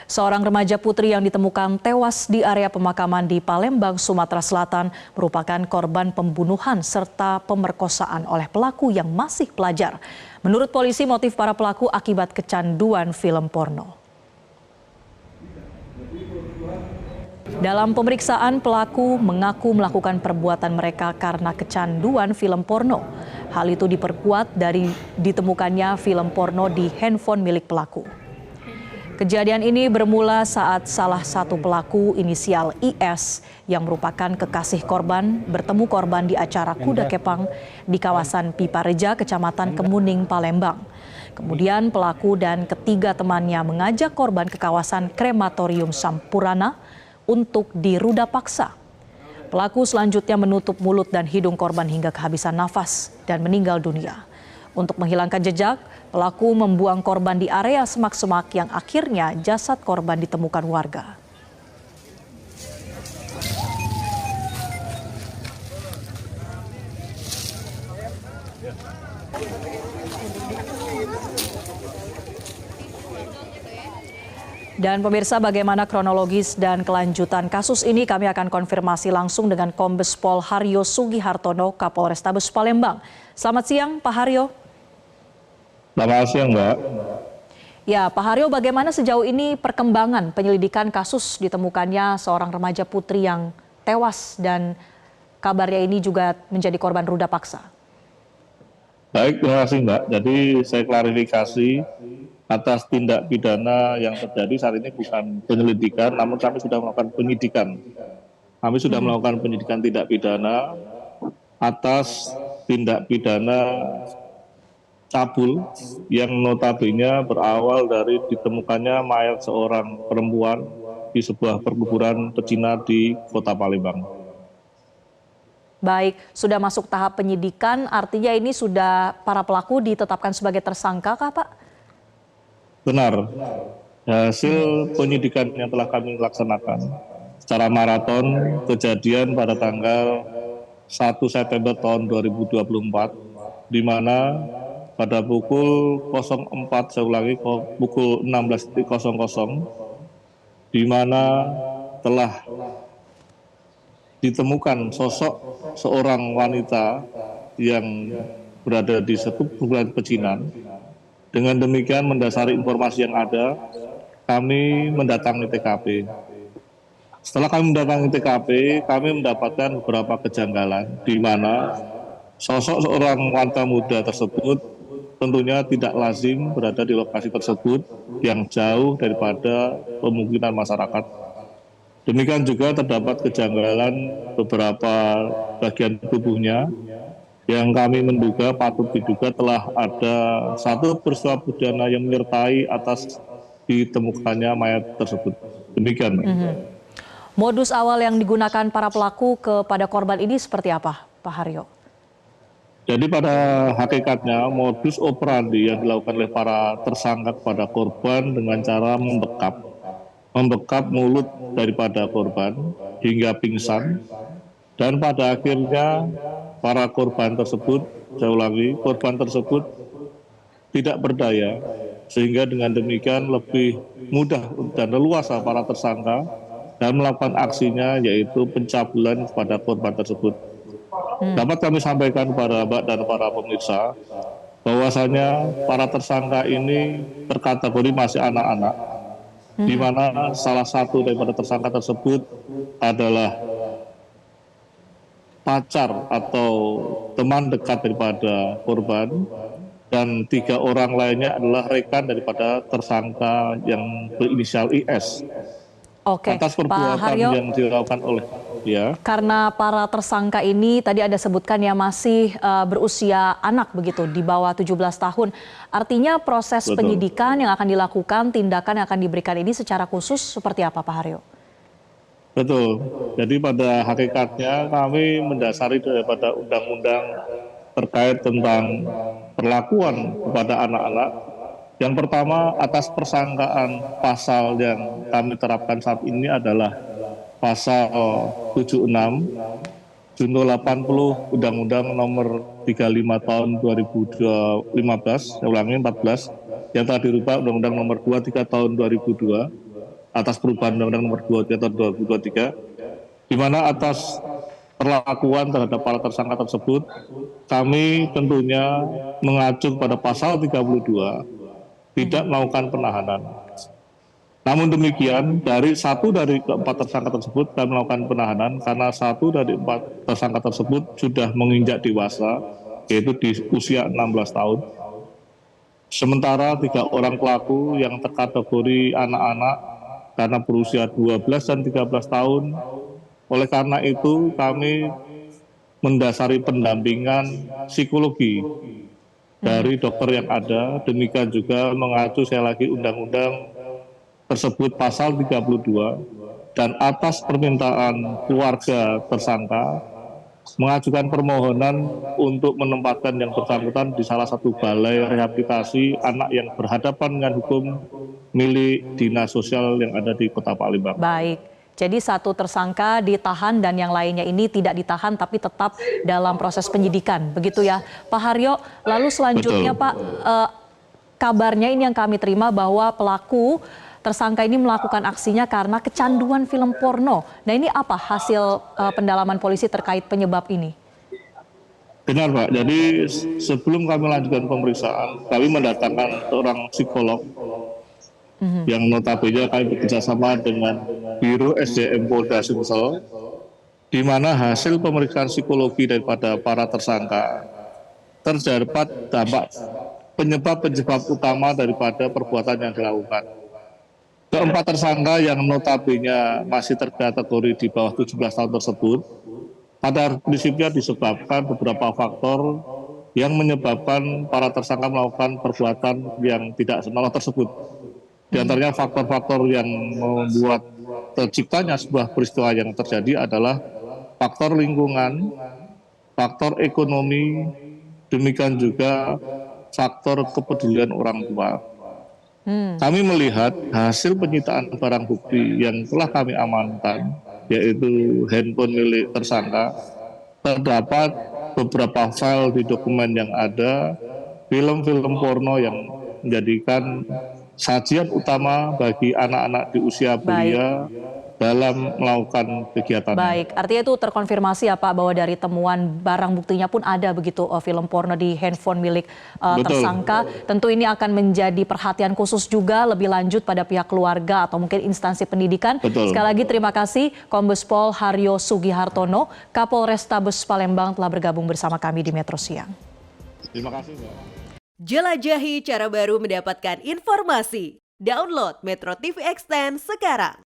Seorang remaja putri yang ditemukan tewas di area pemakaman di Palembang, Sumatera Selatan merupakan korban pembunuhan serta pemerkosaan oleh pelaku yang masih pelajar. Menurut polisi, motif para pelaku akibat kecanduan film porno. Dalam pemeriksaan, pelaku mengaku melakukan perbuatan mereka karena kecanduan film porno. Hal itu diperkuat dari ditemukannya film porno di handphone milik pelaku. Kejadian ini bermula saat salah satu pelaku inisial IS yang merupakan kekasih korban bertemu korban di acara kuda kepang di kawasan Pipareja, Kecamatan Kemuning, Palembang. Kemudian pelaku dan ketiga temannya mengajak korban ke kawasan krematorium Sampurana untuk diruda paksa. Pelaku selanjutnya menutup mulut dan hidung korban hingga kehabisan nafas dan meninggal dunia. Untuk menghilangkan jejak, pelaku membuang korban di area semak-semak yang akhirnya jasad korban ditemukan warga. Dan pemirsa, bagaimana kronologis dan kelanjutan kasus ini kami akan konfirmasi langsung dengan Kombes Pol Haryo Sugihartono, Kapolrestabes Palembang. Selamat siang, Pak Haryo. Selamat siang, Mbak. Ya, Pak Haryo, bagaimana sejauh ini perkembangan penyelidikan kasus ditemukannya seorang remaja putri yang tewas dan kabarnya ini juga menjadi korban ruda paksa? Baik, terima kasih, Mbak. Jadi saya klarifikasi atas tindak pidana yang terjadi saat ini bukan penyelidikan, namun kami sudah melakukan penyidikan. Kami sudah melakukan penyidikan tindak pidana atas tindak pidana cabul yang notabene berawal dari ditemukannya mayat seorang perempuan di sebuah perkuburan pecina di Kota Palembang. Baik, sudah masuk tahap penyidikan, artinya ini sudah para pelaku ditetapkan sebagai tersangka kah, Pak? Benar, hasil penyidikan yang telah kami laksanakan secara maraton kejadian pada tanggal 1 September tahun 2024, di mana pada pukul 04, saya ulangi, pukul 16.00, di mana telah ditemukan sosok seorang wanita yang berada di perkuburan pecinan. Dengan demikian, mendasari informasi yang ada, kami mendatangi TKP. Setelah kami mendatangi TKP, kami mendapatkan beberapa kejanggalan, di mana sosok seorang wanita muda tersebut tentunya tidak lazim berada di lokasi tersebut yang jauh daripada pemukiman masyarakat. Demikian juga terdapat kejanggalan beberapa bagian tubuhnya yang kami menduga patut diduga telah ada satu peristiwa pidana yang menyertai atas ditemukannya mayat tersebut. Demikian. Modus awal yang digunakan para pelaku kepada korban ini seperti apa, Pak Haryo? Jadi pada hakikatnya modus operandi yang dilakukan oleh para tersangka kepada korban dengan cara membekap mulut daripada korban hingga pingsan, dan pada akhirnya para korban tersebut, saya ulangi, korban tersebut tidak berdaya, sehingga dengan demikian lebih mudah dan leluasa para tersangka dan melakukan aksinya, yaitu pencabulan kepada korban tersebut. Dapat kami sampaikan kepada Mbak dan para pemirsa bahwasanya para tersangka ini terkategori masih anak-anak, di mana salah satu daripada tersangka tersebut adalah pacar atau teman dekat daripada korban, dan 3 orang lainnya adalah rekan daripada tersangka yang berinisial IS. Oke, Atas Pak perbuatan Haryo, yang dilakukan oleh karena para tersangka ini tadi ada sebutkan ya masih berusia anak begitu, di bawah 17 tahun. Artinya proses penyidikan yang akan dilakukan, tindakan yang akan diberikan ini secara khusus seperti apa, Pak Haryo? Betul. Jadi pada hakikatnya kami mendasari daripada undang-undang terkait tentang perlakuan kepada anak-anak. Yang pertama, atas persangkaan pasal yang kami terapkan saat ini adalah pasal 76 junto 80 Undang-Undang Nomor 35 Tahun 2015, saya ulangi 14, yang telah dirubah Undang-Undang Nomor 23 Tahun 2002, atas perubahan Undang-Undang Nomor 23 Tahun 2023, di mana atas perlakuan terhadap para tersangka tersebut, kami tentunya mengacu pada pasal 32, tidak melakukan penahanan. Namun demikian, satu dari keempat tersangka tersebut kami melakukan penahanan karena satu dari empat tersangka tersebut sudah menginjak dewasa, yaitu di usia 16 tahun. Sementara 3 orang pelaku yang terkategori anak-anak karena berusia 12 dan 13 tahun. Oleh karena itu kami mendasari pendampingan psikologi dari dokter yang ada, demikian juga mengacu saya lagi undang-undang tersebut pasal 32, dan atas permintaan keluarga tersangka mengajukan permohonan untuk menempatkan yang bersangkutan di salah satu balai rehabilitasi anak yang berhadapan dengan hukum milik Dinas Sosial yang ada di Kota Palembang. Baik, jadi satu tersangka ditahan dan yang lainnya ini tidak ditahan tapi tetap dalam proses penyidikan, begitu ya Pak Haryo. Lalu selanjutnya Betul. Pak, kabarnya ini yang kami terima bahwa pelaku tersangka ini melakukan aksinya karena kecanduan film porno. Nah, ini apa hasil pendalaman polisi terkait penyebab ini? Benar Pak, jadi sebelum kami lanjutkan pemeriksaan, kami mendatangkan seorang psikolog yang notabene kami bekerjasama dengan Biro SDM Polda Sumsel, di mana hasil pemeriksaan psikologi daripada para tersangka terdapat dampak penyebab utama daripada perbuatan yang dilakukan. Keempat tersangka yang notabene masih terkategori di bawah 17 tahun tersebut, pada prinsipnya disebabkan beberapa faktor yang menyebabkan para tersangka melakukan perbuatan yang tidak senonoh tersebut. Di antaranya faktor-faktor yang membuat terciptanya sebuah peristiwa yang terjadi adalah faktor lingkungan, faktor ekonomi, demikian juga faktor kepedulian orang tua. Kami melihat hasil penyitaan barang bukti yang telah kami amankan, yaitu handphone milik tersangka, terdapat beberapa file di dokumen yang ada, film-film porno yang menjadikan sajian utama bagi anak-anak di usia belia dalam melakukan kegiatan. Baik, artinya itu terkonfirmasi ya Pak bahwa dari temuan barang buktinya pun ada begitu film porno di handphone milik tersangka. Tentu ini akan menjadi perhatian khusus juga lebih lanjut pada pihak keluarga atau mungkin instansi pendidikan. Betul. Sekali lagi terima kasih Kombes Pol Haryo Sugihartono, Kapolrestabes Palembang telah bergabung bersama kami di Metro Siang. Terima kasih Mbak. Jelajahi cara baru mendapatkan informasi. Download Metro TV Extend sekarang.